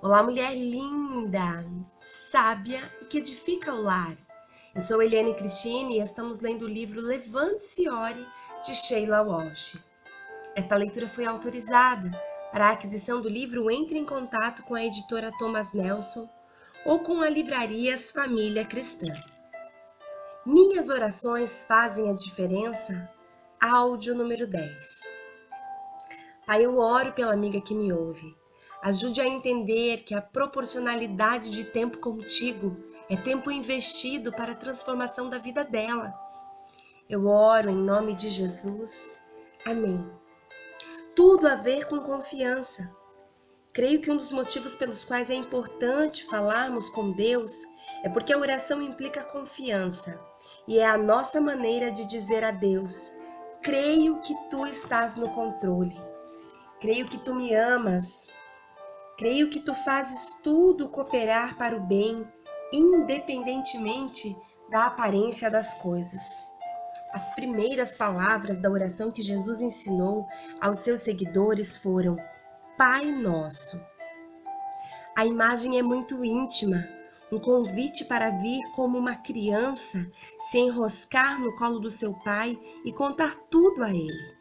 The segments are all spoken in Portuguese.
Olá, mulher linda, sábia e que edifica o lar. Eu sou Eliane Cristine e estamos lendo o livro Levante-se e Ore, de Sheila Walsh. Esta leitura foi autorizada. Para a aquisição do livro, entre em contato com a editora Thomas Nelson ou com a Livrarias Família Cristã. Minhas orações fazem a diferença? Áudio número 10. Pai, eu oro pela amiga que me ouve. Ajude a entender que a proporcionalidade de tempo contigo é tempo investido para a transformação da vida dela. Eu oro em nome de Jesus. Amém. Tudo a ver com confiança. Creio que um dos motivos pelos quais é importante falarmos com Deus é porque a oração implica confiança e é a nossa maneira de dizer a Deus: creio que tu estás no controle, creio que tu me amas, creio que tu fazes tudo cooperar para o bem, independentemente da aparência das coisas. As primeiras palavras da oração que Jesus ensinou aos seus seguidores foram: Pai Nosso. A imagem é muito íntima, um convite para vir como uma criança, se enroscar no colo do seu pai e contar tudo a ele.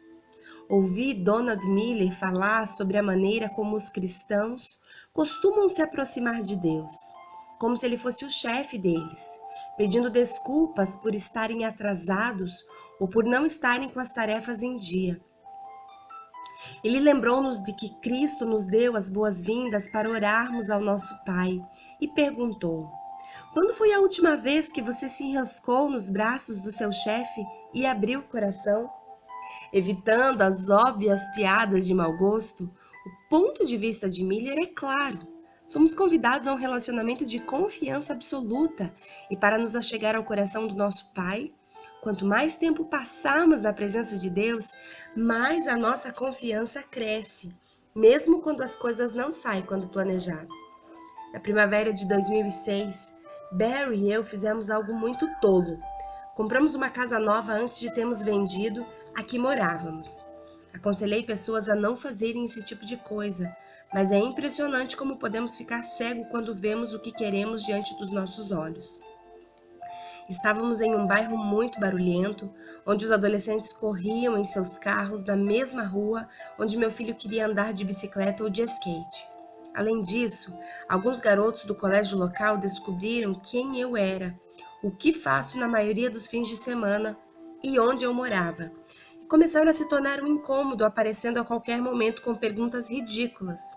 Ouvi Donald Miller falar sobre a maneira como os cristãos costumam se aproximar de Deus, como se ele fosse o chefe deles, pedindo desculpas por estarem atrasados ou por não estarem com as tarefas em dia. Ele lembrou-nos de que Cristo nos deu as boas-vindas para orarmos ao nosso Pai e perguntou: quando foi a última vez que você se enroscou nos braços do seu chefe e abriu o coração? Evitando as óbvias piadas de mau gosto, o ponto de vista de Miller é claro. Somos convidados a um relacionamento de confiança absoluta e para nos achegar ao coração do nosso Pai, quanto mais tempo passarmos na presença de Deus, mais a nossa confiança cresce, mesmo quando as coisas não saem quando planejado. Na primavera de 2006, Barry e eu fizemos algo muito tolo. Compramos uma casa nova antes de termos vendido a que morávamos. Aconselhei pessoas a não fazerem esse tipo de coisa, mas é impressionante como podemos ficar cegos quando vemos o que queremos diante dos nossos olhos. Estávamos em um bairro muito barulhento, onde os adolescentes corriam em seus carros na mesma rua onde meu filho queria andar de bicicleta ou de skate. Além disso, alguns garotos do colégio local descobriram quem eu era, o que faço na maioria dos fins de semana e onde eu morava. E começaram a se tornar um incômodo, aparecendo a qualquer momento com perguntas ridículas.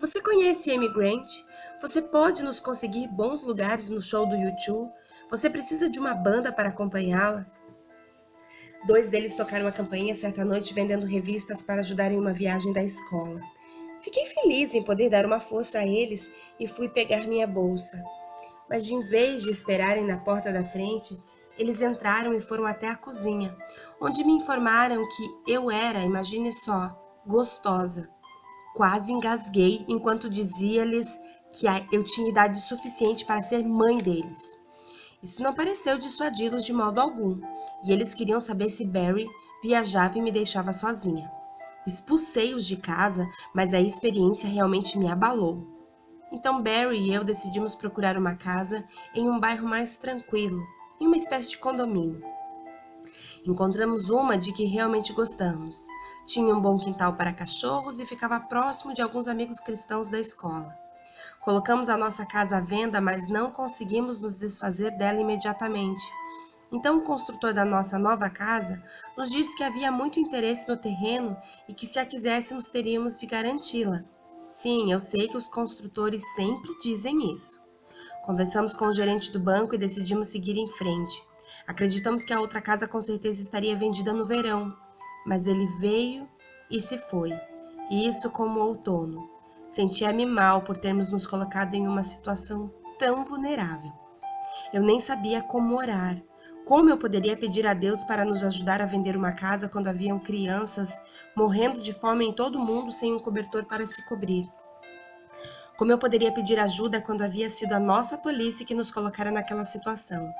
Você conhece Amy Grant? Você pode nos conseguir bons lugares no show do U2? Você precisa de uma banda para acompanhá-la? 2 deles tocaram a campainha certa noite vendendo revistas para ajudar em uma viagem da escola. Fiquei feliz em poder dar uma força a eles e fui pegar minha bolsa. Mas em vez de esperarem na porta da frente, eles entraram e foram até a cozinha, onde me informaram que eu era, imagine só, gostosa. Quase engasguei enquanto dizia-lhes que eu tinha idade suficiente para ser mãe deles. Isso não pareceu dissuadi-los de modo algum, e eles queriam saber se Barry viajava e me deixava sozinha. Expulsei-os de casa, mas a experiência realmente me abalou. Então Barry e eu decidimos procurar uma casa em um bairro mais tranquilo, em uma espécie de condomínio. Encontramos uma de que realmente gostamos. Tinha um bom quintal para cachorros e ficava próximo de alguns amigos cristãos da escola. Colocamos a nossa casa à venda, mas não conseguimos nos desfazer dela imediatamente. Então o construtor da nossa nova casa nos disse que havia muito interesse no terreno e que se a quiséssemos teríamos de garanti-la. Sim, eu sei que os construtores sempre dizem isso. Conversamos com o gerente do banco e decidimos seguir em frente. Acreditamos que a outra casa com certeza estaria vendida no verão, mas ele veio e se foi, e isso como outono. Sentia-me mal por termos nos colocado em uma situação tão vulnerável. Eu nem sabia como orar. Como eu poderia pedir a Deus para nos ajudar a vender uma casa quando haviam crianças morrendo de fome em todo o mundo sem um cobertor para se cobrir? Como eu poderia pedir ajuda quando havia sido a nossa tolice que nos colocara naquela situação?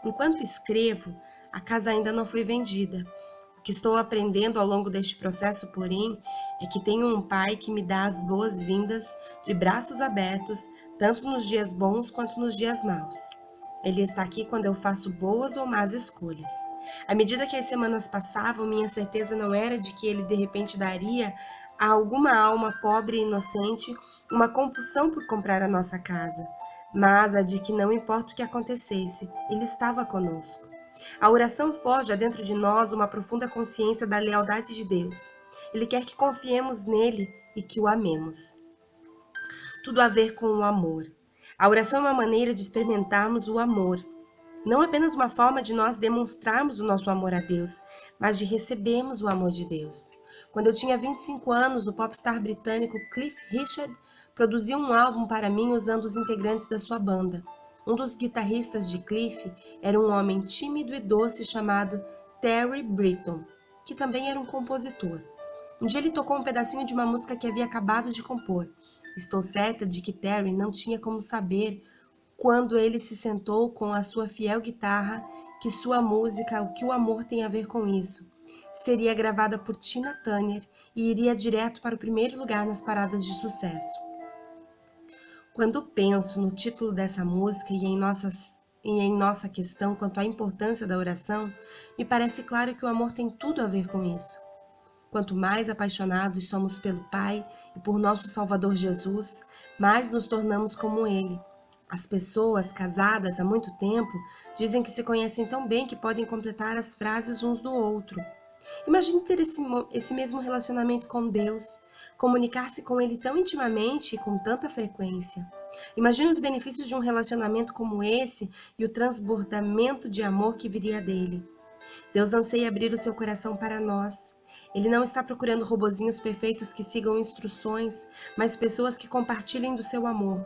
Enquanto escrevo, a casa ainda não foi vendida, o que estou aprendendo ao longo deste processo, porém, é que tenho um Pai que me dá as boas-vindas de braços abertos, tanto nos dias bons quanto nos dias maus. Ele está aqui quando eu faço boas ou más escolhas. À medida que as semanas passavam, minha certeza não era de que ele de repente daria a alguma alma pobre e inocente uma compulsão por comprar a nossa casa, mas a de que não importa o que acontecesse, ele estava conosco. A oração forja dentro de nós uma profunda consciência da lealdade de Deus. Ele quer que confiemos nele e que o amemos. Tudo a ver com o amor. A oração é uma maneira de experimentarmos o amor. Não apenas uma forma de nós demonstrarmos o nosso amor a Deus, mas de recebermos o amor de Deus. Quando eu tinha 25 anos, o popstar britânico Cliff Richard produziu um álbum para mim usando os integrantes da sua banda. Um dos guitarristas de Cliff era um homem tímido e doce chamado Terry Britten, que também era um compositor. Um dia ele tocou um pedacinho de uma música que havia acabado de compor. Estou certa de que Terry não tinha como saber, quando ele se sentou com a sua fiel guitarra, que sua música, O Que o Amor Tem a Ver com Isso, seria gravada por Tina Turner e iria direto para o primeiro lugar nas paradas de sucesso. Quando penso no título dessa música e em nossa questão quanto à importância da oração, me parece claro que o amor tem tudo a ver com isso. Quanto mais apaixonados somos pelo Pai e por nosso Salvador Jesus, mais nos tornamos como Ele. As pessoas casadas há muito tempo dizem que se conhecem tão bem que podem completar as frases uns do outro. Imagine ter esse mesmo relacionamento com Deus, comunicar-se com Ele tão intimamente e com tanta frequência. Imagine os benefícios de um relacionamento como esse e o transbordamento de amor que viria dele. Deus anseia abrir o seu coração para nós. Ele não está procurando robozinhos perfeitos que sigam instruções, mas pessoas que compartilhem do seu amor.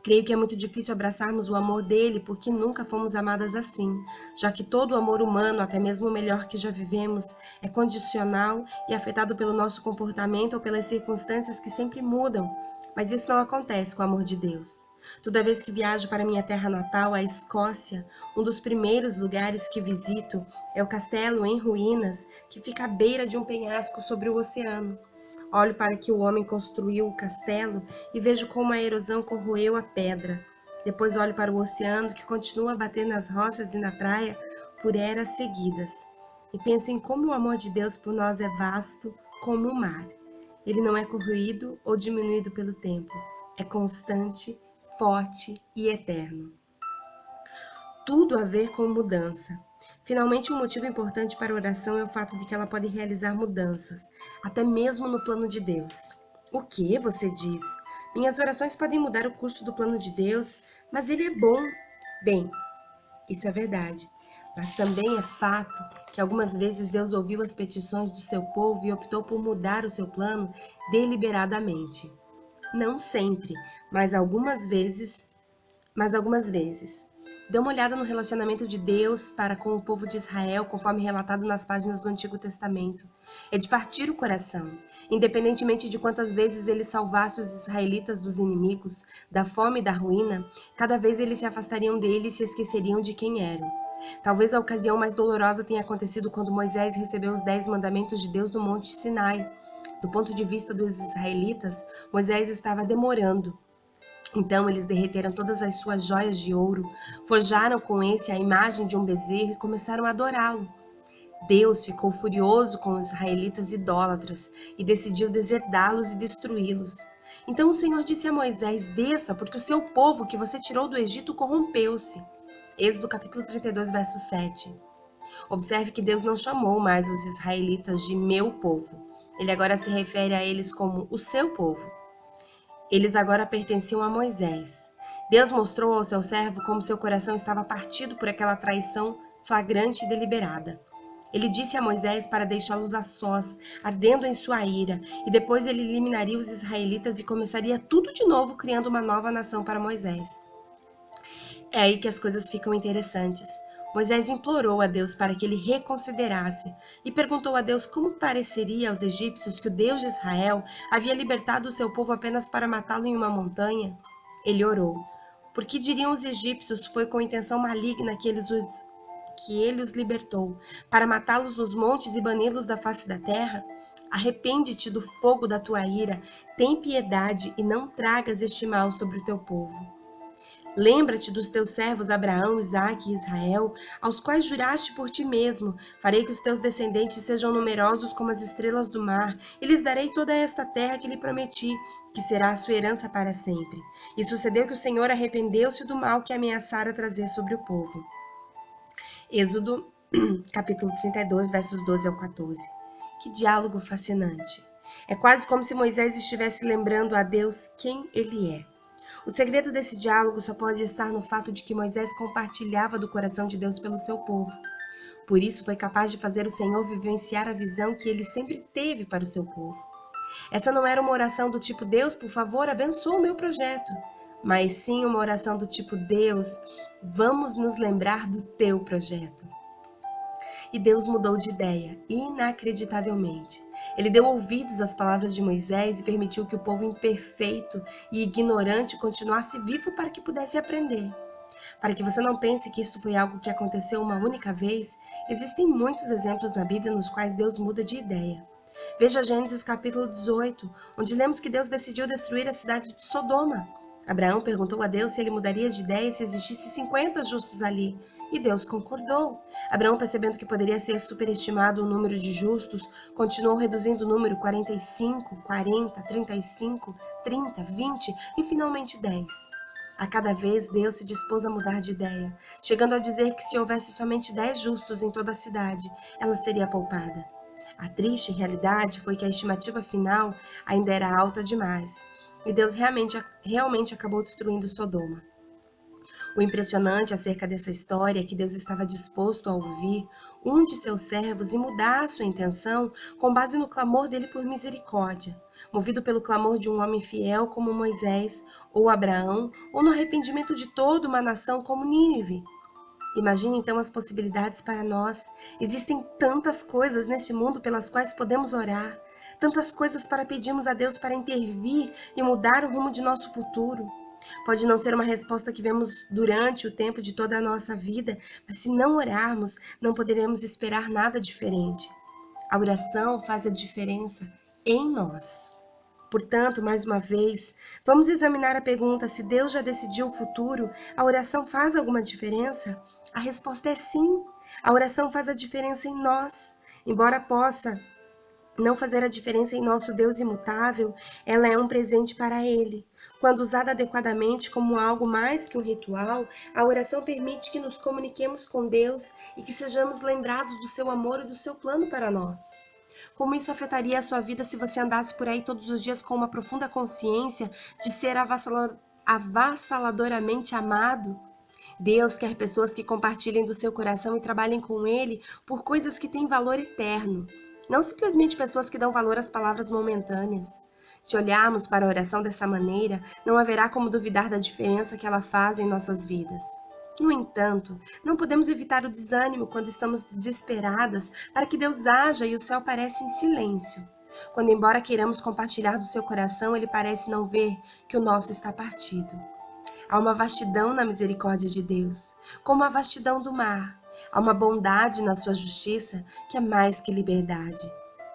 Creio que é muito difícil abraçarmos o amor dele porque nunca fomos amadas assim, já que todo o amor humano, até mesmo o melhor que já vivemos, é condicional e afetado pelo nosso comportamento ou pelas circunstâncias que sempre mudam. Mas isso não acontece com o amor de Deus. Toda vez que viajo para minha terra natal, a Escócia, um dos primeiros lugares que visito é o castelo em ruínas que fica à beira de um penhasco sobre o oceano. Olho para que o homem construiu o castelo e vejo como a erosão corroeu a pedra. Depois olho para o oceano que continua a bater nas rochas e na praia por eras seguidas. E penso em como o amor de Deus por nós é vasto como o mar. Ele não é corroído ou diminuído pelo tempo. É constante, forte e eterno. Tudo a ver com mudança. Finalmente, um motivo importante para a oração é o fato de que ela pode realizar mudanças, até mesmo no plano de Deus. O que, você diz? Minhas orações podem mudar o curso do plano de Deus, mas ele é bom. Bem, isso é verdade, mas também é fato que algumas vezes Deus ouviu as petições do seu povo e optou por mudar o seu plano deliberadamente. Não sempre, mas algumas vezes. Dê uma olhada no relacionamento de Deus para com o povo de Israel, conforme relatado nas páginas do Antigo Testamento. É de partir o coração. Independentemente de quantas vezes ele salvasse os israelitas dos inimigos, da fome e da ruína, cada vez eles se afastariam dele e se esqueceriam de quem eram. Talvez a ocasião mais dolorosa tenha acontecido quando Moisés recebeu os 10 mandamentos de Deus no Monte Sinai. Do ponto de vista dos israelitas, Moisés estava demorando. Então eles derreteram todas as suas joias de ouro, forjaram com esse a imagem de um bezerro e começaram a adorá-lo. Deus ficou furioso com os israelitas idólatras e decidiu deserdá-los e destruí-los. Então o Senhor disse a Moisés: desça, porque o seu povo que você tirou do Egito corrompeu-se. Êxodo capítulo 32, verso 7. Observe que Deus não chamou mais os israelitas de meu povo. Ele agora se refere a eles como o seu povo. Eles agora pertenciam a Moisés. Deus mostrou ao seu servo como seu coração estava partido por aquela traição flagrante e deliberada. Ele disse a Moisés para deixá-los a sós, ardendo em sua ira, e depois ele eliminaria os israelitas e começaria tudo de novo, criando uma nova nação para Moisés. É aí que as coisas ficam interessantes. Moisés implorou a Deus para que ele reconsiderasse e perguntou a Deus como pareceria aos egípcios que o Deus de Israel havia libertado o seu povo apenas para matá-lo em uma montanha. Ele orou: por que diriam os egípcios foi com intenção maligna que eles que ele os libertou, para matá-los nos montes e bani-los da face da terra? Arrepende-te do fogo da tua ira, tem piedade e não tragas este mal sobre o teu povo. Lembra-te dos teus servos Abraão, Isaque e Israel, aos quais juraste por ti mesmo: farei que os teus descendentes sejam numerosos como as estrelas do mar, e lhes darei toda esta terra que lhe prometi, que será a sua herança para sempre. E sucedeu que o Senhor arrependeu-se do mal que ameaçara trazer sobre o povo. Êxodo, capítulo 32, versos 12 ao 14. Que diálogo fascinante! É quase como se Moisés estivesse lembrando a Deus quem ele é. O segredo desse diálogo só pode estar no fato de que Moisés compartilhava do coração de Deus pelo seu povo. Por isso foi capaz de fazer o Senhor vivenciar a visão que ele sempre teve para o seu povo. Essa não era uma oração do tipo: Deus, por favor, abençoa o meu projeto, mas sim uma oração do tipo: Deus, vamos nos lembrar do teu projeto. E Deus mudou de ideia, inacreditavelmente. Ele deu ouvidos às palavras de Moisés e permitiu que o povo imperfeito e ignorante continuasse vivo para que pudesse aprender. Para que você não pense que isto foi algo que aconteceu uma única vez, existem muitos exemplos na Bíblia nos quais Deus muda de ideia. Veja Gênesis capítulo 18, onde lemos que Deus decidiu destruir a cidade de Sodoma. Abraão perguntou a Deus se ele mudaria de ideia se existisse 50 justos ali, e Deus concordou. Abraão, percebendo que poderia ser superestimado o número de justos, continuou reduzindo o número 45, 40, 35, 30, 20 e finalmente 10. A cada vez Deus se dispôs a mudar de ideia, chegando a dizer que se houvesse somente 10 justos em toda a cidade, ela seria poupada. A triste realidade foi que a estimativa final ainda era alta demais, e Deus realmente acabou destruindo Sodoma. O impressionante acerca dessa história é que Deus estava disposto a ouvir um de seus servos e mudar a sua intenção com base no clamor dele por misericórdia, movido pelo clamor de um homem fiel como Moisés ou Abraão, ou no arrependimento de toda uma nação como Nínive. Imagine então as possibilidades para nós. Existem tantas coisas nesse mundo pelas quais podemos orar, tantas coisas para pedirmos a Deus para intervir e mudar o rumo de nosso futuro. Pode não ser uma resposta que vemos durante o tempo de toda a nossa vida, mas se não orarmos, não poderemos esperar nada diferente. A oração faz a diferença em nós. Portanto, mais uma vez, vamos examinar a pergunta: se Deus já decidiu o futuro, a oração faz alguma diferença? A resposta é sim. A oração faz a diferença em nós. Embora possa não fazer a diferença em nosso Deus imutável, ela é um presente para Ele. Quando usada adequadamente como algo mais que um ritual, a oração permite que nos comuniquemos com Deus e que sejamos lembrados do seu amor e do seu plano para nós. Como isso afetaria a sua vida se você andasse por aí todos os dias com uma profunda consciência de ser avassaladoramente amado? Deus quer pessoas que compartilhem do seu coração e trabalhem com Ele por coisas que têm valor eterno. Não simplesmente pessoas que dão valor às palavras momentâneas. Se olharmos para a oração dessa maneira, não haverá como duvidar da diferença que ela faz em nossas vidas. No entanto, não podemos evitar o desânimo quando estamos desesperadas para que Deus haja e o céu parece em silêncio. Quando, embora queiramos compartilhar do seu coração, Ele parece não ver que o nosso está partido. Há uma vastidão na misericórdia de Deus, como a vastidão do mar. Há uma bondade na sua justiça que é mais que liberdade.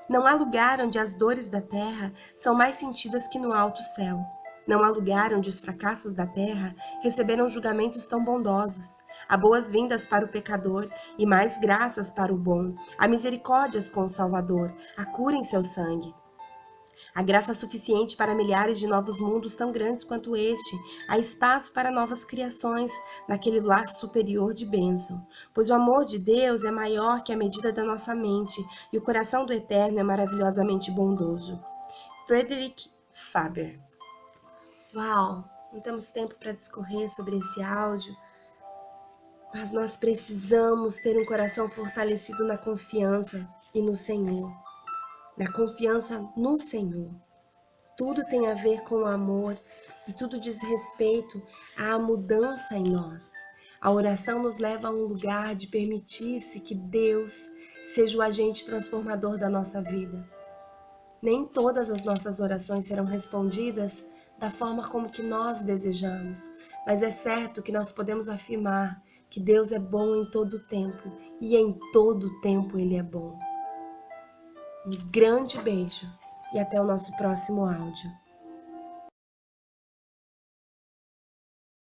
Não há lugar onde as dores da terra são mais sentidas que no alto céu. Não há lugar onde os fracassos da terra receberam julgamentos tão bondosos. Há boas-vindas para o pecador e mais graças para o bom. Há misericórdias com o Salvador, há cura em seu sangue. Há graça suficiente para milhares de novos mundos tão grandes quanto este. Há espaço para novas criações naquele lar superior de bênção. Pois o amor de Deus é maior que a medida da nossa mente e o coração do Eterno é maravilhosamente bondoso. Frederick Faber. Uau! Não temos tempo para discorrer sobre esse áudio, mas nós precisamos ter um coração fortalecido na confiança e no Senhor. Na confiança no Senhor. Tudo tem a ver com o amor e tudo diz respeito à mudança em nós. A oração nos leva a um lugar de permitir-se que Deus seja o agente transformador da nossa vida. Nem todas as nossas orações serão respondidas da forma como que nós desejamos, mas é certo que nós podemos afirmar que Deus é bom em todo o tempo e em todo o tempo Ele é bom. Um grande beijo e até o nosso próximo áudio.